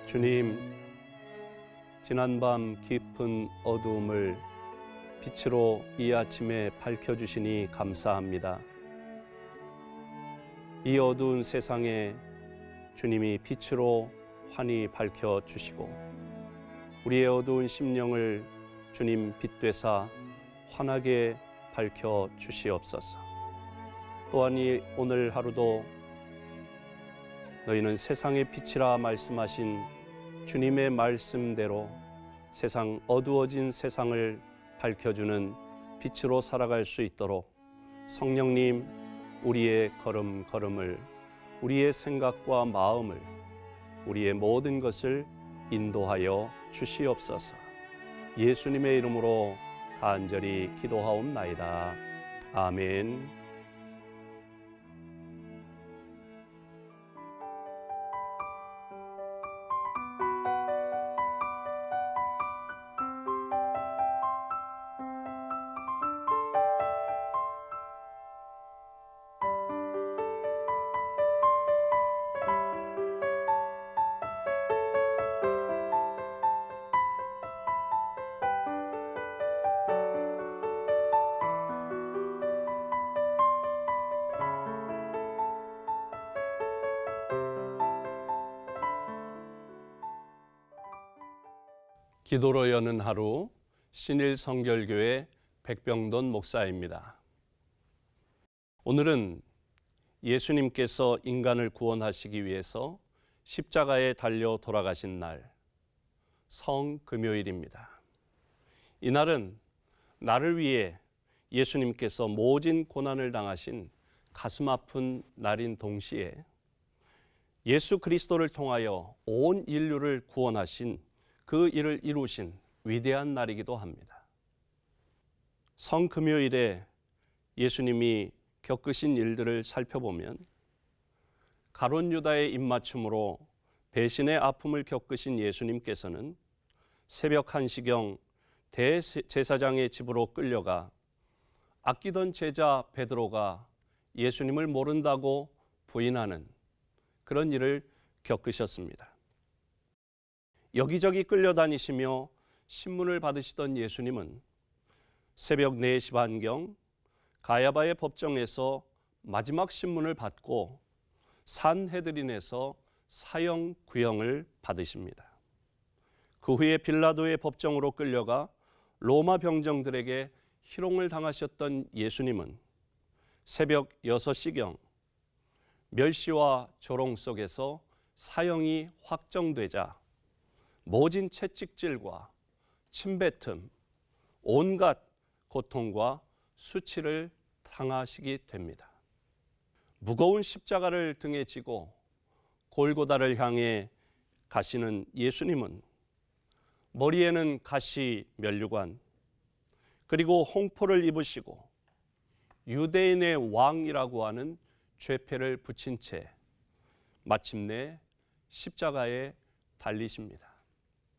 주님, 지난밤 깊은 어두움을 빛으로 이 아침에 밝혀주시니 감사합니다. 이 어두운 세상에 주님이 빛으로 환히 밝혀주시고 우리의 어두운 심령을 주님 빛되사 환하게 밝혀주시옵소서. 또한 이 오늘 하루도 너희는 세상의 빛이라 말씀하신 주님의 말씀대로 세상 어두워진 세상을 밝혀주는 빛으로 살아갈 수 있도록 성령님, 우리의 걸음걸음을, 우리의 생각과 마음을, 우리의 모든 것을 인도하여 주시옵소서. 예수님의 이름으로 간절히 기도하옵나이다. 아멘. 기도로 여는 하루, 신일성결교회 백병돈 목사입니다. 오늘은 예수님께서 인간을 구원하시기 위해서 십자가에 달려 돌아가신 날, 성금요일입니다. 이날은 나를 위해 예수님께서 모진 고난을 당하신 가슴 아픈 날인 동시에 예수 그리스도를 통하여 온 인류를 구원하신 그 일을 이루신 위대한 날이기도 합니다. 성금요일에 예수님이 겪으신 일들을 살펴보면 가룟 유다의 입맞춤으로 배신의 아픔을 겪으신 예수님께서는 새벽 1시경 대제사장의 집으로 끌려가 아끼던 제자 베드로가 예수님을 모른다고 부인하는 그런 일을 겪으셨습니다. 여기저기 끌려다니시며 신문을 받으시던 예수님은 새벽 4시 반경 가야바의 법정에서 마지막 신문을 받고 산헤드린에서 사형 구형을 받으십니다. 그 후에 빌라도의 법정으로 끌려가 로마 병정들에게 희롱을 당하셨던 예수님은 새벽 6시경 멸시와 조롱 속에서 사형이 확정되자 모진 채찍질과 침뱉음, 온갖 고통과 수치를 당하시게 됩니다. 무거운 십자가를 등에 지고 골고다를 향해 가시는 예수님은 머리에는 가시 면류관, 그리고 홍포를 입으시고 유대인의 왕이라고 하는 죄패를 붙인 채 마침내 십자가에 달리십니다.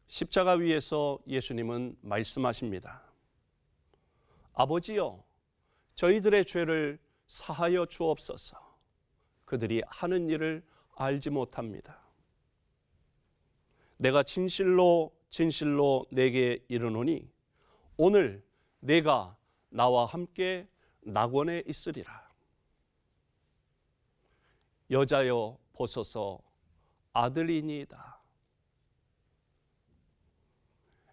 십자가 위에서 예수님은 말씀하십니다. 아버지여, 저희들의 죄를 사하여 주옵소서. 그들이 하는 일을 알지 못합니다. 내가 진실로 진실로 내게 이르노니 오늘 내가 나와 함께 낙원에 있으리라. 여자여 보소서, 아들이니이다.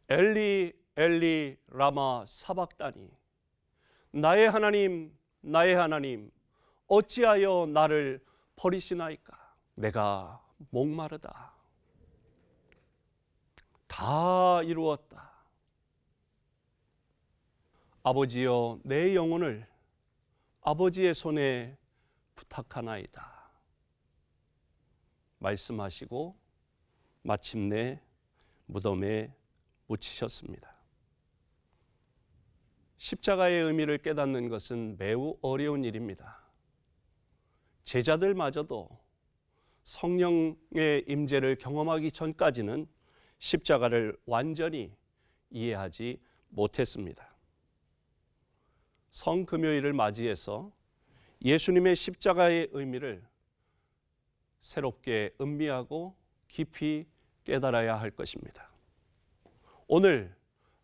엘리 엘리 라마 사박다니, 나의 하나님 나의 하나님 어찌하여 나를 버리시나이까. 내가 목마르다. 다 이루었다. 아버지여, 내 영혼을 아버지의 손에 부탁하나이다. 말씀하시고 마침내 무덤에 묻히셨습니다. 십자가의 의미를 깨닫는 것은 매우 어려운 일입니다. 제자들마저도 성령의 임재를 경험하기 전까지는 십자가를 완전히 이해하지 못했습니다. 성금요일을 맞이해서 예수님의 십자가의 의미를 새롭게 음미하고 깊이 깨달아야 할 것입니다. 오늘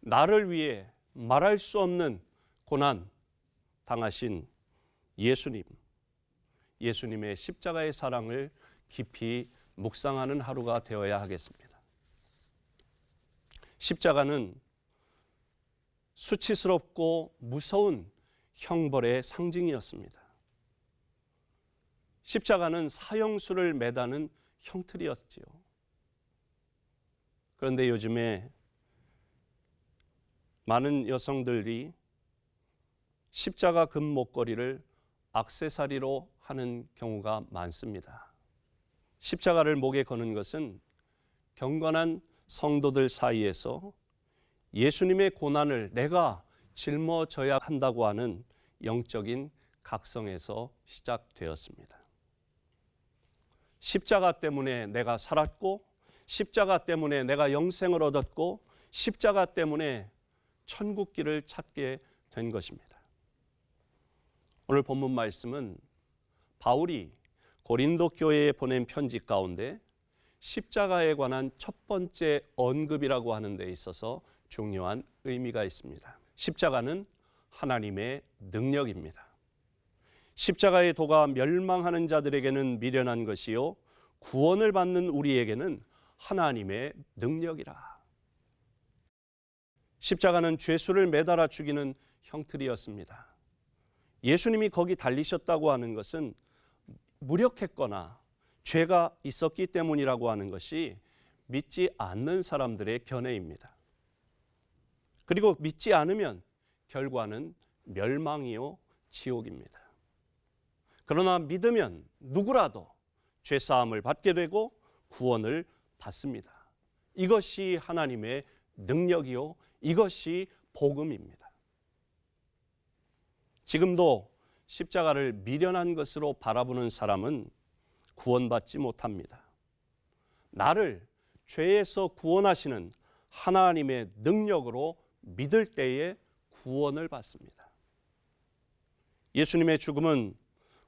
나를 위해 말할 수 없는 고난 당하신 예수님의 십자가의 사랑을 깊이 묵상하는 하루가 되어야 하겠습니다. 십자가는 수치스럽고 무서운 형벌의 상징이었습니다. 십자가는 사형수를 매다는 형틀이었지요. 그런데 요즘에 많은 여성들이 십자가 금 목걸이를 액세서리로 하는 경우가 많습니다. 십자가를 목에 거는 것은 경건한 성도들 사이에서 예수님의 고난을 내가 짊어져야 한다고 하는 영적인 각성에서 시작되었습니다. 십자가 때문에 내가 살았고, 십자가 때문에 내가 영생을 얻었고, 십자가 때문에 천국길을 찾게 된 것입니다. 오늘 본문 말씀은 바울이 고린도 교회에 보낸 편지 가운데 십자가에 관한 첫 번째 언급이라고 하는 데 있어서 중요한 의미가 있습니다. 십자가는 하나님의 능력입니다. 십자가의 도가 멸망하는 자들에게는 미련한 것이요 구원을 받는 우리에게는 하나님의 능력이라. 십자가는 죄수를 매달아 죽이는 형틀이었습니다. 예수님이 거기 달리셨다고 하는 것은 무력했거나 죄가 있었기 때문이라고 하는 것이 믿지 않는 사람들의 견해입니다. 그리고 믿지 않으면 결과는 멸망이요 지옥입니다. 그러나 믿으면 누구라도 죄사함을 받게 되고 구원을 받습니다. 이것이 하나님의 능력이요 이것이 복음입니다. 지금도 십자가를 미련한 것으로 바라보는 사람은 구원받지 못합니다. 나를 죄에서 구원하시는 하나님의 능력으로 믿을 때에 구원을 받습니다. 예수님의 죽음은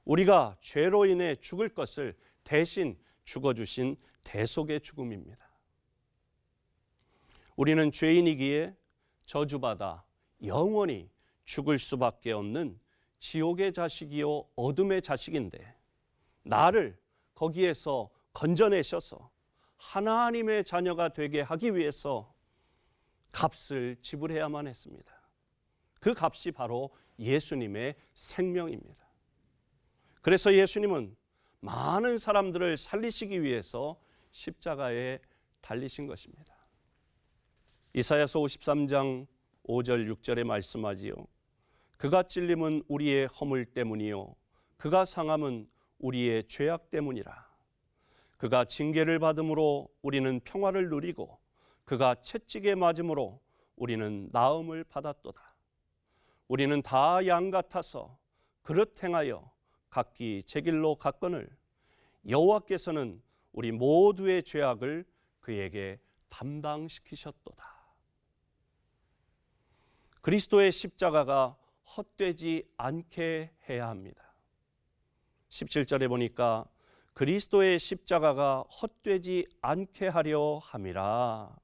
우리가 죄로 인해 죽을 것을 대신 죽어주신 대속의 죽음입니다. 우리는 죄인이기에 저주받아 영원히 죽을 수밖에 없는 지옥의 자식이요 어둠의 자식인데 나를 거기에서 건져내셔서 하나님의 자녀가 되게 하기 위해서 값을 지불해야만 했습니다. 그 값이 바로 예수님의 생명입니다. 그래서 예수님은 많은 사람들을 살리시기 위해서 십자가에 달리신 것입니다. 이사야서 53장 5절 6절에 말씀하지요. 그가 찔림은 우리의 허물 때문이요 그가 상함은 우리의 죄악 때문이라. 그가 징계를 받음으로 우리는 평화를 누리고 그가 채찍에 맞음으로 우리는 나음을 받았도다. 우리는 다 양 같아서 그릇 행하여 각기 제 길로 갔거늘 여호와께서는 우리 모두의 죄악을 그에게 담당시키셨도다. 그리스도의 십자가가 헛되지 않게 해야 합니다. 17절에 보니까 그리스도의 십자가가 헛되지 않게 하려 함이라.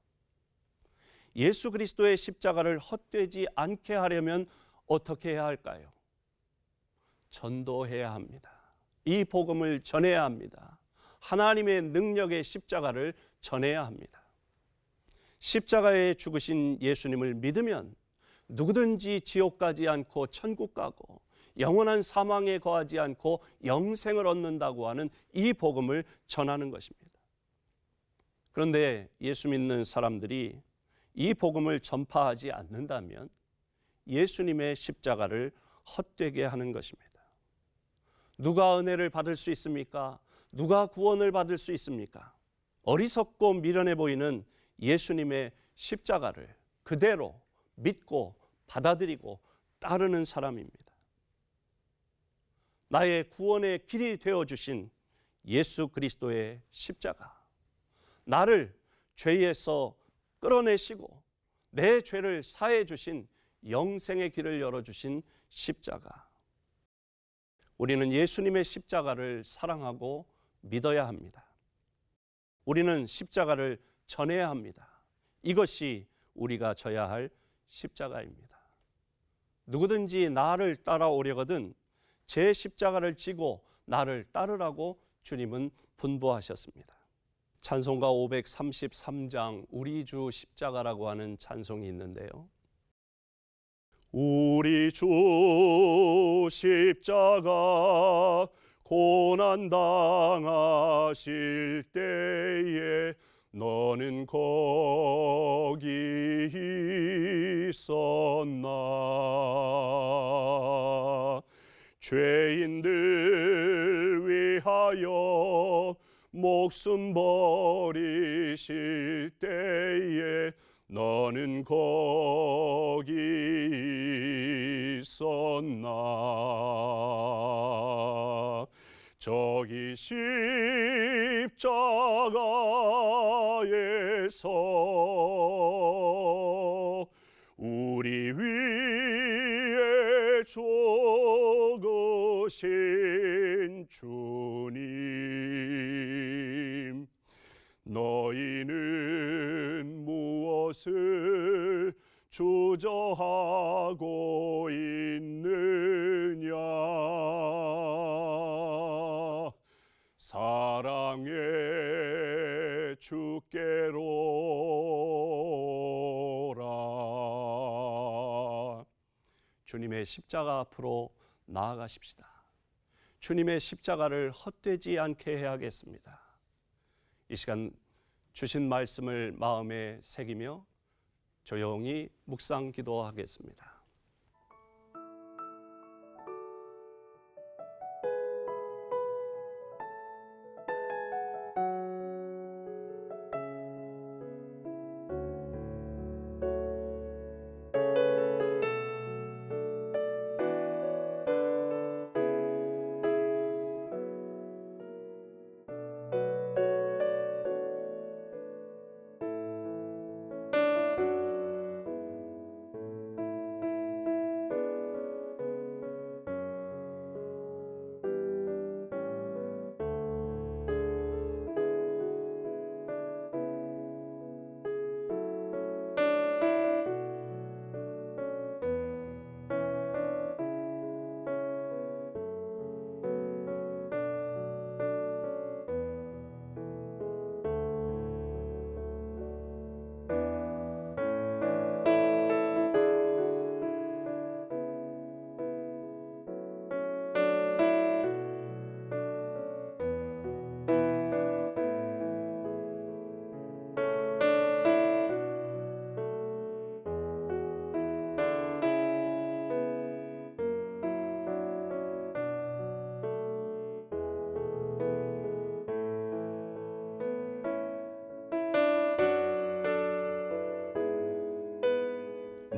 예수 그리스도의 십자가를 헛되지 않게 하려면 어떻게 해야 할까요? 전도해야 합니다. 이 복음을 전해야 합니다. 하나님의 능력의 십자가를 전해야 합니다. 십자가에 죽으신 예수님을 믿으면 누구든지 지옥 가지 않고 천국 가고 영원한 사망에 거하지 않고 영생을 얻는다고 하는 이 복음을 전하는 것입니다. 그런데 예수 믿는 사람들이 이 복음을 전파하지 않는다면 예수님의 십자가를 헛되게 하는 것입니다. 누가 은혜를 받을 수 있습니까? 누가 구원을 받을 수 있습니까? 어리석고 미련해 보이는 예수님의 십자가를 그대로 믿고 받아들이고 따르는 사람입니다. 나의 구원의 길이 되어주신 예수 그리스도의 십자가, 나를 죄에서 끌어내시고 내 죄를 사해 주신 영생의 길을 열어주신 십자가, 우리는 예수님의 십자가를 사랑하고 믿어야 합니다. 우리는 십자가를 전해야 합니다. 이것이 우리가 져야 할 십자가입니다. 누구든지 나를 따라오려거든 제 십자가를 지고 나를 따르라고 주님은 분부하셨습니다. 찬송가 533장 우리 주 십자가라고 하는 찬송이 있는데요. 우리 주 십자가 고난 당하실 때에 너는 거기 있었나. 죄인들 위하여 목숨 버리실 때에 너는 거기 있었나. 저기 십자가에서 우리 위에 죽으신 주님, 너희는 무엇을 주저하고 있느냐. 사랑의 주께로라. 주님의 십자가 앞으로 나아가십시다. 주님의 십자가를 헛되지 않게 해야겠습니다. 이 시간 주신 말씀을 마음에 새기며 조용히 묵상 기도하겠습니다.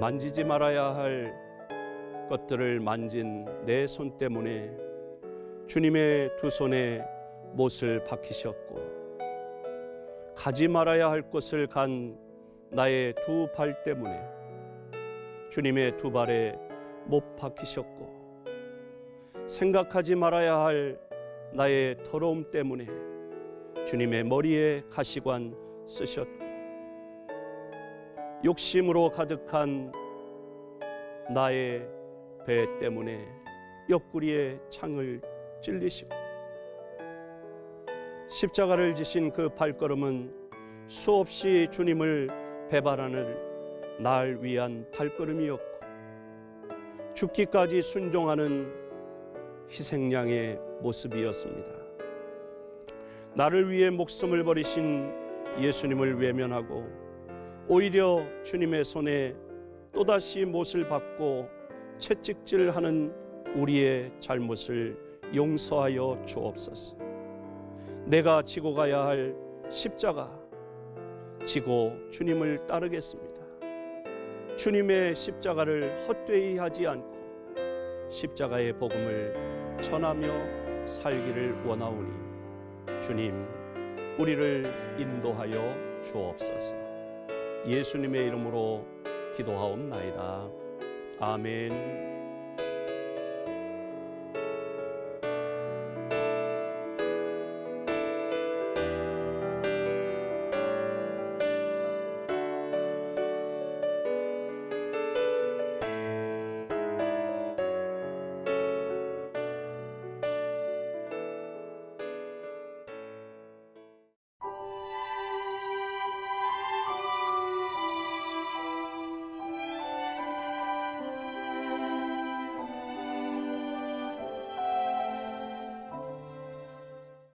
만지지 말아야 할 것들을 만진 내 손 때문에 주님의 두 손에 못을 박히셨고, 가지 말아야 할 곳을 간 나의 두 발 때문에 주님의 두 발에 못 박히셨고, 생각하지 말아야 할 나의 더러움 때문에 주님의 머리에 가시관 쓰셨고, 욕심으로 가득한 나의 배 때문에 옆구리에 창을 찔리시고, 십자가를 지신 그 발걸음은 수없이 주님을 배반하는 날 위한 발걸음이었고, 죽기까지 순종하는 희생양의 모습이었습니다. 나를 위해 목숨을 버리신 예수님을 외면하고 오히려 주님의 손에 또다시 못을 받고 채찍질하는 우리의 잘못을 용서하여 주옵소서. 내가 지고 가야 할 십자가 지고 주님을 따르겠습니다. 주님의 십자가를 헛되이 하지 않고 십자가의 복음을 전하며 살기를 원하오니 주님, 우리를 인도하여 주옵소서. 예수님의 이름으로 기도하옵나이다. 아멘.